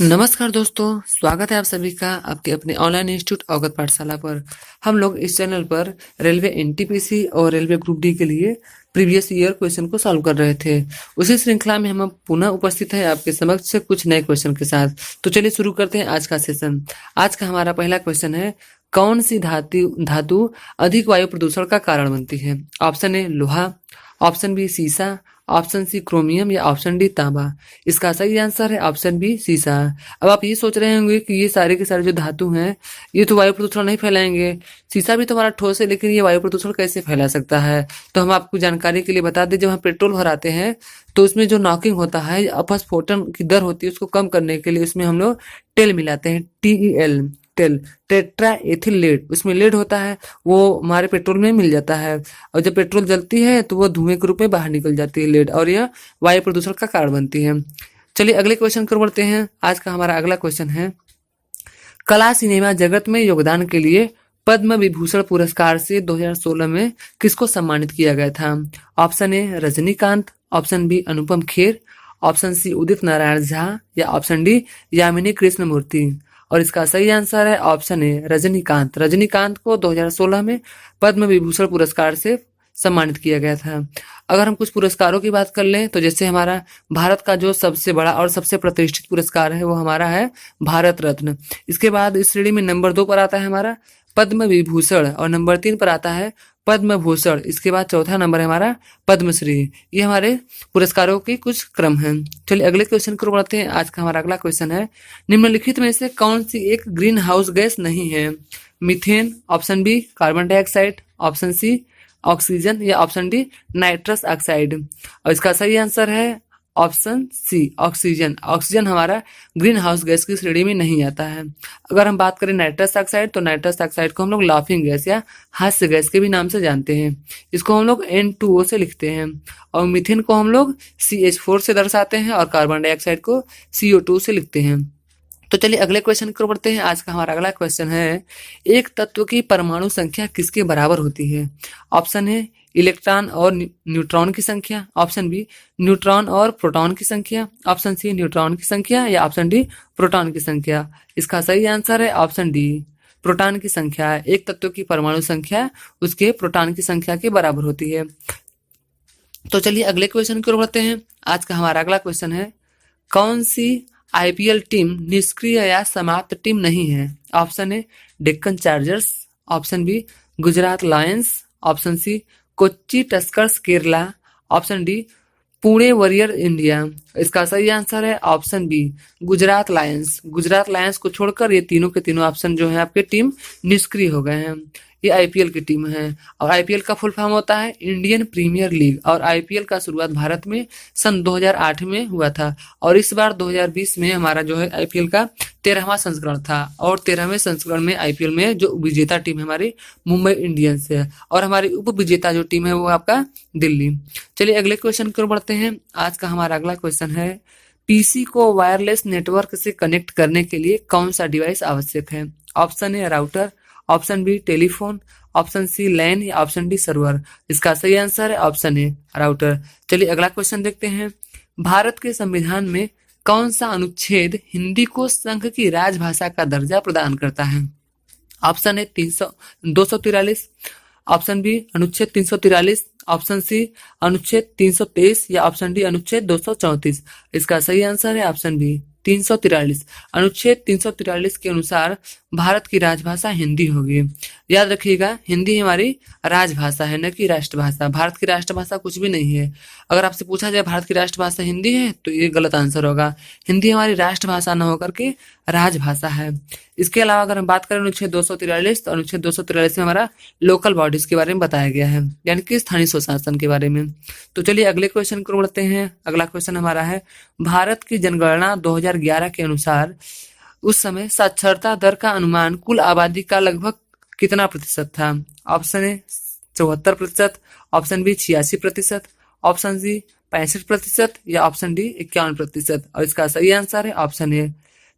नमस्कार दोस्तों, स्वागत है आप सभी का आपके अपने ऑनलाइन इंस्टीट्यूट अवगत पाठशाला पर। हम लोग इस चैनल पर रेलवे एनटीपीसी और रेलवे ग्रुप डी के लिए प्रीवियस ईयर क्वेश्चन को सॉल्व कर रहे थे। उसी श्रृंखला में हम अब पुनः उपस्थित हैं आपके समक्ष कुछ नए क्वेश्चन के साथ। तो चलिए शुरू करते हैं आज का सेशन। आज का हमारा पहला क्वेश्चन है, कौन सी धातु अधिक वायु प्रदूषण का कारण बनती है? ऑप्शन ए लोहा, ऑप्शन बी सीसा, ऑप्शन सी क्रोमियम या ऑप्शन डी तांबा। इसका सही आंसर है ऑप्शन बी सीसा। अब आप ये सोच रहे होंगे कि ये सारे के सारे जो धातु हैं ये तो वायु प्रदूषण नहीं फैलाएंगे, सीसा भी तो हमारा ठोस है, लेकिन ये वायु प्रदूषण कैसे फैला सकता है? तो हम आपको जानकारी के लिए बता दें, जब हम पेट्रोल भराते हैं तो उसमें जो नॉकिंग होता है, अपस्फोटन की दर होती है, उसको कम करने के लिए उसमें हम लोग टेल मिलाते हैं, TEL, TEL, tetraethyl lead. उसमें लेड होता है, वो हमारे पेट्रोल में मिल जाता है, और जब पेट्रोल जलती है तो वो धुएं के रूप में बाहर निकल जाती है लेड, और यह वायु प्रदूषण का कारण बनती है। चलिए अगले क्वेश्चन की ओर बढ़ते हैं। आज का हमारा अगला क्वेश्चन है, कला सिनेमा जगत में योगदान के लिए पद्म विभूषण पुरस्कार से 2016 में किसको सम्मानित किया गया था? Option A Rajinikanth, option B Anupam Kher, option C Udit Narayan Jha या ऑप्शन डी यामिनी कृष्णमूर्ति। और इसका सही आंसर है ऑप्शन ए रजनीकांत। रजनीकांत को 2016 में पद्म विभूषण पुरस्कार से सम्मानित किया गया था। अगर हम कुछ पुरस्कारों की बात कर लें तो जैसे हमारा भारत का जो सबसे बड़ा और सबसे प्रतिष्ठित पुरस्कार है वो हमारा है भारत रत्न। इसके बाद इस श्रेणी में नंबर 2 पर आता है हमारा पद्म विभूषण, और नंबर 3 पर आता है पद्म भूषण। इसके बाद चौथा नंबर है हमारा पद्मश्री। ये हमारे पुरस्कारों के कुछ क्रम हैं। चलिए अगले क्वेश्चन को बढ़ते हैं। आज का हमारा अगला क्वेश्चन है, निम्नलिखित में से कौन सी एक ग्रीन हाउस गैस नहीं है? Methane, option B carbon dioxide, option C oxygen या ऑप्शन डी नाइट्रस ऑक्साइड। और इसका सही आंसर है ऑप्शन सी ऑक्सीजन। ऑक्सीजन हमारा ग्रीन हाउस गैस की श्रेणी में नहीं आता है। अगर हम बात करें नाइट्रस ऑक्साइड, तो नाइट्रस ऑक्साइड को हम लोग लाफिंग गैस या हास्य गैस के भी नाम से जानते हैं। इसको हम लोग N2O से लिखते हैं। और मीथेन को हम लोग CH4 से दर्शाते हैं, और कार्बन डाइऑक्साइड को CO2 से लिखते हैं। तो चलिए अगले क्वेश्चन की ओर बढ़ते हैं। आज का हमारा अगला क्वेश्चन है, एक तत्व की परमाणु संख्या किसके बराबर होती है? ऑप्शन है इलेक्ट्रॉन और न्यूट्रॉन की संख्या, ऑप्शन बी न्यूट्रॉन और प्रोटॉन की संख्या, ऑप्शन सी न्यूट्रॉन की संख्या या ऑप्शन डी प्रोटॉन की संख्या। इसका सही आंसर है ऑप्शन डी प्रोटॉन की संख्या। एक तत्व की परमाणु संख्या उसके प्रोटॉन की संख्या के बराबर होती है। तो चलिए अगले क्वेश्चन की ओर बढ़ते हैं। आज का हमारा अगला क्वेश्चन है, कौन सी IPL टीम निष्क्रिय या समाप्त टीम नहीं है? Option A Deccan Chargers, option B Gujarat Lions, option C Kochi Tuskers Kerala, option D Pune Warrior India. इसका सही आंसर है option B Gujarat Lions. Gujarat Lions को छोड़कर ये तीनों के तीनों ऑप्शन जो है आपके टीम निष्क्रिय हो गए हैं। ये IPL की टीम है, और IPL का फुल फॉर्म होता है इंडियन प्रीमियर लीग। और IPL का शुरुआत भारत में सन 2008 में हुआ था, और इस बार 2020 में हमारा जो है IPL का 13वां संस्करण था। और 13वें संस्करण में IPL में जो विजेता टीम है हमारी मुंबई इंडियंस है, और हमारी उप विजेता जो टीम है वो आपका दिल्ली। चलिए अगले क्वेश्चन की ओर बढ़ते हैं। आज का हमारा अगला क्वेश्चन है, PC को वायरलेस नेटवर्क से कनेक्ट करने के लिए कौन सा डिवाइस आवश्यक है? Option A router, option B telephone, option C LAN या ऑप्शन डी सर्वर। इसका सही आंसर है ऑप्शन ए राउटर। चलिए अगला क्वेश्चन देखते हैं। भारत के संविधान में कौन सा अनुच्छेद हिंदी को संघ की राजभाषा का दर्जा प्रदान करता है? ऑप्शन ए 243, ऑप्शन बी अनुच्छेद 343, ऑप्शन सी अनुच्छेद 323 या ऑप्शन डी अनुच्छेद 234। इसका सही आंसर है ऑप्शन बी 343। अनुच्छेद 343 के अनुसार भारत की राजभाषा हिंदी होगी। याद रखिएगा, हिंदी हमारी राजभाषा है, न कि राष्ट्रभाषा। भारत की राष्ट्रभाषा कुछ भी नहीं है। अगर आपसे पूछा जाए भारत की राष्ट्रभाषा हिंदी है तो ये गलत आंसर होगा। हिंदी हमारी राष्ट्रभाषा न होकर के राजभाषा है। इसके अलावा अगर हम बात करें अनुच्छेद 243, तो अनुच्छेद 243 में हमारा लोकल बॉडीज के बारे में बताया गया है, यानी कि स्थानीय स्वशासन के बारे में। तो चलिए अगले क्वेश्चन को बढ़ते हैं। अगला क्वेश्चन हमारा है, भारत की जनगणना 2011 के अनुसार उस समय साक्षरता दर का अनुमान कुल आबादी का लगभग कितना प्रतिशत था? Option A 74%, option B 86%, option C 65% या ऑप्शन डी 51%। और इसका सही आंसर है ऑप्शन ए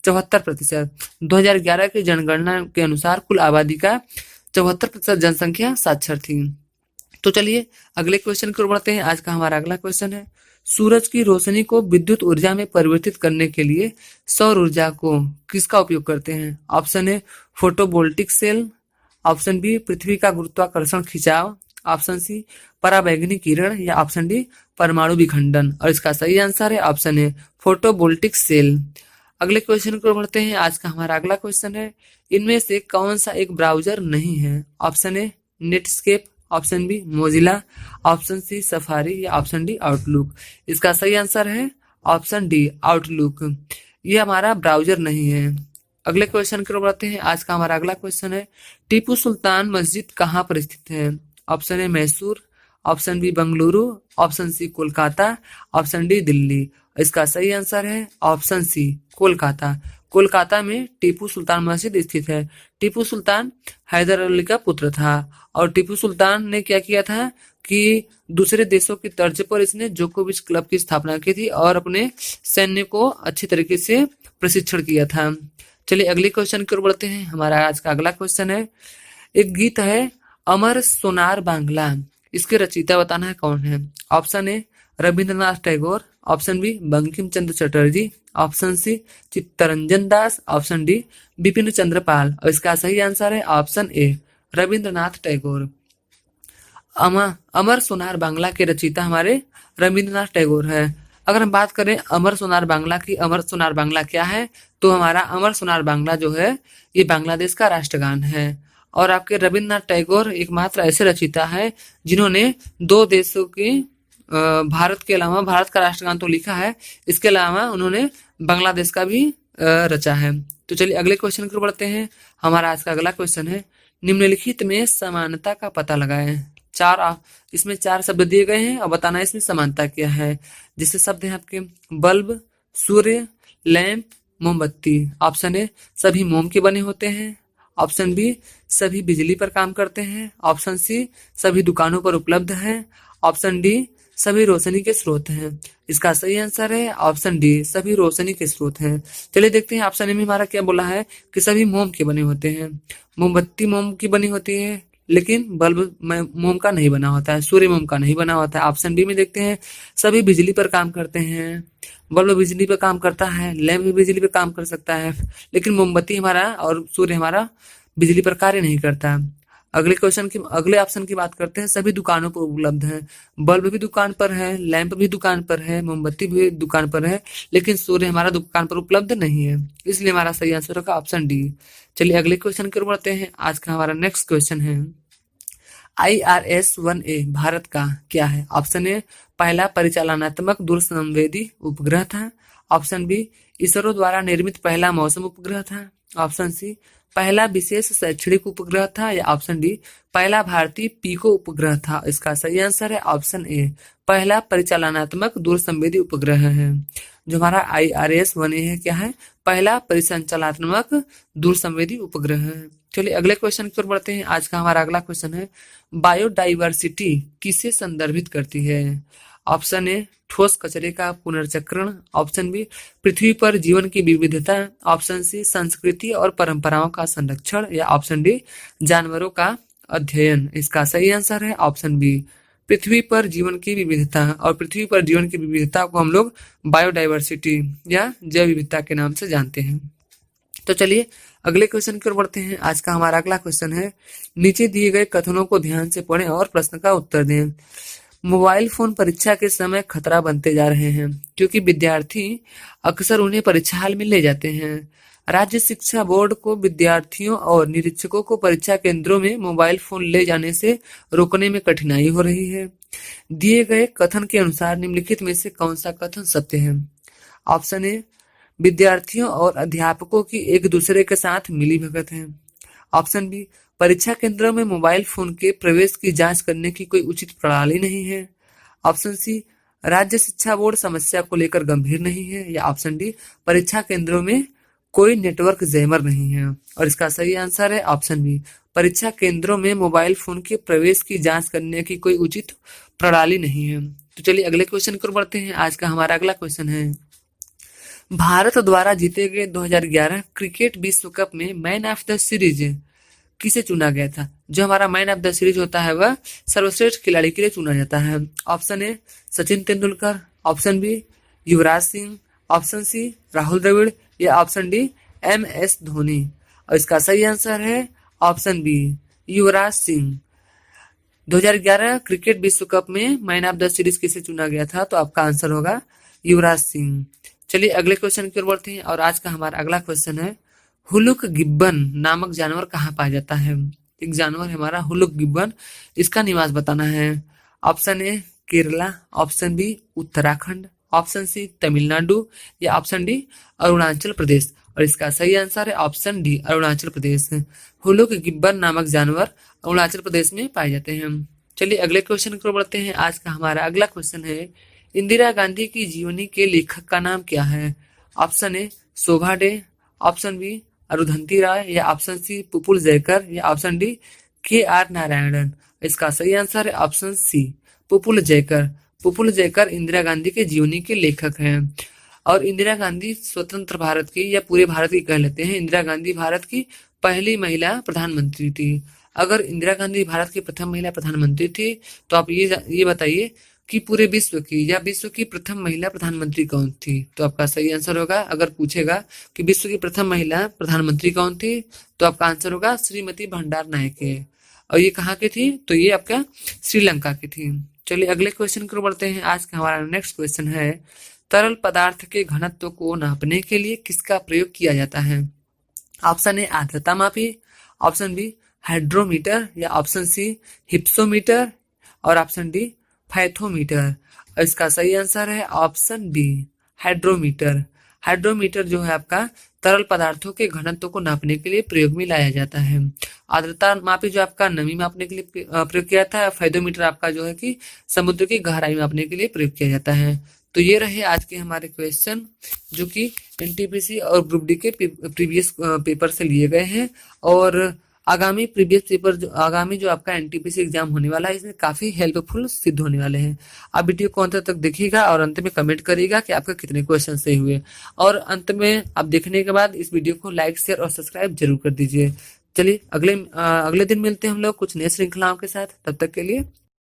74%। 2011 की जनगणना के अनुसार कुल आबादी का 74% जनसंख्या साक्षर थी। तो चलिए अगले क्वेश्चन की ओर बढ़ते हैं। आज का हमारा अगला क्वेश्चन है, सूरज की रोशनी को विद्युत ऊर्जा में परिवर्तित करने के लिए सौर ऊर्जा को किसका उपयोग करते हैं? Option A photovoltaic cell, option B पृथ्वी का गुरुत्वाकर्षण खिंचाव, ऑप्शन सी पराबैंगनी किरण या ऑप्शन डी परमाणु विखंडन। और इसका सही आंसर है ऑप्शन ए फोटोवोल्टिक सेल। अगले क्वेश्चन को बढ़ते हैं। आज का हमारा अगला क्वेश्चन है, इनमें से कौन सा एक ब्राउजर नहीं है? Option A Netscape, option B Mozilla, option C Safari या ऑप्शन डी आउटलुक। इसका सही आंसर है ऑप्शन डी आउटलुक। ये हमारा ब्राउजर नहीं है। अगले क्वेश्चन की ओर बढ़ते हैं। आज का हमारा अगला क्वेश्चन है, टीपू सुल्तान मस्जिद कहाँ पर स्थित है? Option A Mysore, option B Bengaluru, option C Kolkata, option D Delhi. इसका सही आंसर है ऑप्शन सी कोलकाता। कोलकाता में टीपू सुल्तान मस्जिद स्थित है। टीपू सुल्तान हैदर अली का पुत्र था और टीपू सुल्तान ने क्या किया था कि दूसरे देशों की तर्ज पर इसने जोकोविच क्लब की स्थापना की थी और अपने सैन्य को अच्छी तरीके से प्रशिक्षण किया था। चलिए अगले क्वेश्चन की ओर बढ़ते हैं। हमारा आज का अगला क्वेश्चन है, एक गीत है अमर सोनार बांग्ला, इसके रचयिता बताना है कौन है? Option A Rabindranath Tagore, option B Bankim Chandra Chatterjee, option C Chittaranjan Das, option D Bipin Chandra Pal. और इसका सही आंसर है ऑप्शन ए रविंद्रनाथ टैगोर। अमर सोनार बांग्ला के रचयिता हमारे रविंद्रनाथ टैगोर है। अगर हम बात करें अमर सोनार बांग्ला की, अमर सोनार बांग्ला क्या है, तो हमारा अमर सोनार बांग्ला जो है ये बांग्लादेश का राष्ट्रगान है। और आपके रविंद्रनाथ टैगोर एकमात्र ऐसे रचयिता है जिन्होंने दो देशों की भारत के अलावा, भारत का राष्ट्रगान तो लिखा है, इसके अलावा उन्होंने बांग्लादेश का भी रचा है। तो चलिए अगले क्वेश्चन की ओर बढ़ते हैं। हमारा आज का अगला क्वेश्चन है, निम्नलिखित में समानता का पता लगाएं। इसमें चार शब्द दिए गए हैं और बताना है इसमें समानता क्या है। जिससे शब्द है आपके बल्ब, सूर्य, लैंप, मोमबत्ती। ऑप्शन ए सभी मोम के बने होते हैं, ऑप्शन बी सभी बिजली पर काम करते हैं, ऑप्शन सी सभी दुकानों पर उपलब्ध है, ऑप्शन डी सभी रोशनी के स्रोत हैं। इसका सही आंसर है ऑप्शन डी सभी रोशनी के स्रोत हैं। चलिए देखते हैं ऑप्शन ए में हमारा क्या बोला है कि सभी मोम के बने होते हैं। मोमबत्ती मोम की बनी होती है लेकिन बल्ब मोम का नहीं बना होता है, सूर्य मोम का नहीं बना होता है। ऑप्शन बी में देखते हैं सभी बिजली पर काम करते हैं, बल्ब बिजली पर काम करता है, लैंप भी बिजली पर काम कर सकता है, लेकिन मोमबत्ती हमारा और सूर्य हमारा बिजली पर कार्य नहीं करता। अगले ऑप्शन की बात करते हैं, सभी दुकानों पर उपलब्ध है। बल्ब भी दुकान पर है, लैंप भी दुकान पर है, मोमबत्ती भी दुकान पर है, लेकिन सूर्य हमारा दुकान पर उपलब्ध नहीं है। इसलिए हमारा सही आंसर होगा ऑप्शन डी। चलिए अगले क्वेश्चन की ओर बढ़ते हैं। आज का हमारा नेक्स्ट क्वेश्चन है, IRS-1A भारत का क्या है? ऑप्शन ए पहला परिचालनात्मक दूरसंवेदी उपग्रह था, ऑप्शन बी इसरो द्वारा निर्मित पहला मौसम उपग्रह था, ऑप्शन सी पहला विशेष शैक्षणिक उपग्रह था, या ऑप्शन डी पहला भारतीय पीको उपग्रह था। इसका सही आंसर है ऑप्शन ए पहला परिचालनात्मक दूरसंवेदी उपग्रह है। जो हमारा IRS-1A है क्या है? पहला परिसंचालनात्मक दूरसंवेदी उपग्रह है। चलिए अगले क्वेश्चन की ओर बढ़ते हैं। आज का हमारा अगला क्वेश्चन है, बायोडाइवर्सिटी किसे संदर्भित करती है? ऑप्शन ए ठोस कचरे का पुनर्चक्रण, ऑप्शन बी पृथ्वी पर जीवन की विविधता, ऑप्शन सी संस्कृति और परंपराओं का संरक्षण, या ऑप्शन डी जानवरों का अध्ययन। इसका सही आंसर है ऑप्शन बी पृथ्वी पर जीवन की विविधता। और पृथ्वी पर जीवन की विविधता को हम लोग बायोडाइवर्सिटी या जैव विविधता के नाम से जानते हैं। तो चलिए अगले क्वेश्चन की ओर बढ़ते हैं। आज का हमारा अगला क्वेश्चन है, नीचे दिए गए कथनों को ध्यान से पढ़ें और प्रश्न का उत्तर दें। मोबाइल फोन परीक्षा के समय खतरा बनते जा रहे हैं क्योंकि विद्यार्थी अक्सर उन्हें परीक्षा हॉल में ले जाते हैं। राज्य शिक्षा बोर्ड को विद्यार्थियों और निरीक्षकों को परीक्षा केंद्रों में मोबाइल फोन ले जाने से रोकने में कठिनाई हो रही है। दिए गए कथन के अनुसार निम्नलिखित में से कौन सा कथन सत्य है? ऑप्शन ए विद्यार्थियों और अध्यापकों की एक दूसरे के साथ मिलीभगत है, ऑप्शन बी परीक्षा केंद्रों में मोबाइल फोन के प्रवेश की जांच करने की कोई उचित प्रणाली नहीं है, ऑप्शन सी राज्य शिक्षा बोर्ड समस्या को लेकर गंभीर नहीं है, या ऑप्शन डी परीक्षा केंद्रों में कोई नेटवर्क जैमर नहीं है। और इसका सही आंसर है ऑप्शन बी परीक्षा केंद्रों में मोबाइल फोन के प्रवेश की जांच करने की कोई उचित प्रणाली नहीं है। तो चलिए अगले क्वेश्चन की ओर बढ़ते हैं। आज का हमारा अगला क्वेश्चन है, भारत द्वारा जीते गए 2011 क्रिकेट विश्व कप में मैन ऑफ द सीरीज किसे चुना गया था? जो हमारा मैन ऑफ द सीरीज होता है वह सर्वश्रेष्ठ खिलाड़ी के लिए चुना जाता है। Option A Sachin Tendulkar, option B Yuvraj Singh, option C Rahul Dravid या ऑप्शन डी MS धोनी। और इसका सही आंसर है option B Yuvraj Singh. 2011 cricket विश्व कप में मैन ऑफ द सीरीज किसे चुना गया था, तो आपका आंसर होगा युवराज सिंह। चलिए अगले क्वेश्चन की ओर बढ़ते हैं और आज का हमारा अगला क्वेश्चन है हुलुक गिब्बन नामक जानवर कहाँ पाया जाता है। एक जानवर है हमारा हुलुक गिब्बन, इसका निवास बताना है। Option A Kerala, option B Uttarakhand, option C Tamil Nadu या ऑप्शन डी अरुणाचल प्रदेश। और इसका सही आंसर है option D Arunachal Pradesh. हुलुक Gibbon नामक जानवर अरुणाचल प्रदेश में पाए जाते हैं। चलिए अगले क्वेश्चन की ओर बढ़ते हैं। आज का हमारा अगला क्वेश्चन है इंदिरा गांधी की जीवनी के लेखक का नाम क्या है। Option A Shobha De, option B Arundhati Roy या ऑप्शन सी पुपुल जयकर या ऑप्शन डी KR नारायणन। इसका सही आंसर है ऑप्शन सी पुपुल जयकर। पुपुल जयकर इंदिरा गांधी के जीवनी के लेखक हैं। और इंदिरा गांधी स्वतंत्र भारत की या पूरे भारत की कह लेते हैं, इंदिरा गांधी भारत की पहली महिला प्रधानमंत्री थी। अगर इंदिरा गांधी भारत की प्रथम महिला प्रधानमंत्री थी तो आप ये बताइए कि पूरे विश्व की या विश्व की प्रथम महिला प्रधानमंत्री कौन थी। तो आपका सही आंसर होगा, अगर पूछेगा कि विश्व की प्रथम महिला प्रधानमंत्री कौन थी तो आपका आंसर होगा श्रीमती भंडार नायके। और ये कहाँ की थी, तो ये आपका श्रीलंका की थी। चलिए अगले क्वेश्चन की ओर बढ़ते हैं। आज का हमारा नेक्स्ट क्वेश्चन है तरल पदार्थ के घनत्व को नापने के लिए किसका प्रयोग किया जाता है। ऑप्शन ए आर्द्रता मापी, ऑप्शन बी हाइड्रोमीटर या ऑप्शन सी हिप्सोमीटर और ऑप्शन डी फाइथोमीटर। और इसका सही आंसर है ऑप्शन बी हाइड्रोमीटर। हाइड्रोमीटर जो है आपका तरल पदार्थों के घनत्व को नापने के लिए प्रयोग में लाया जाता है। आर्द्रता मापी जो आपका नमी मापने के लिए प्रयोग किया जाता है। फाइथोमीटर आपका जो है कि समुद्र की गहराई मापने के लिए प्रयोग किया जाता है। तो ये रहे आज के हमारे क्वेश्चन जो कि NTPC और ग्रुप डी के प्रीवियस पेपर से लिए गए हैं। और आगामी प्रीवियस पेपर आगामी जो आपका NTPC एग्जाम होने वाला है इसमें काफी हेल्पफुल सिद्ध होने वाले हैं। आप वीडियो को अंत तक देखिएगा और अंत में कमेंट करिएगा कि आपका कितने क्वेश्चन सही हुए। और अंत में आप देखने के बाद इस वीडियो को लाइक शेयर और सब्सक्राइब जरूर कर दीजिए। चलिए अगले दिन मिलते हैं हम लोग कुछ नए श्रृंखलाओं के साथ। तब तक के लिए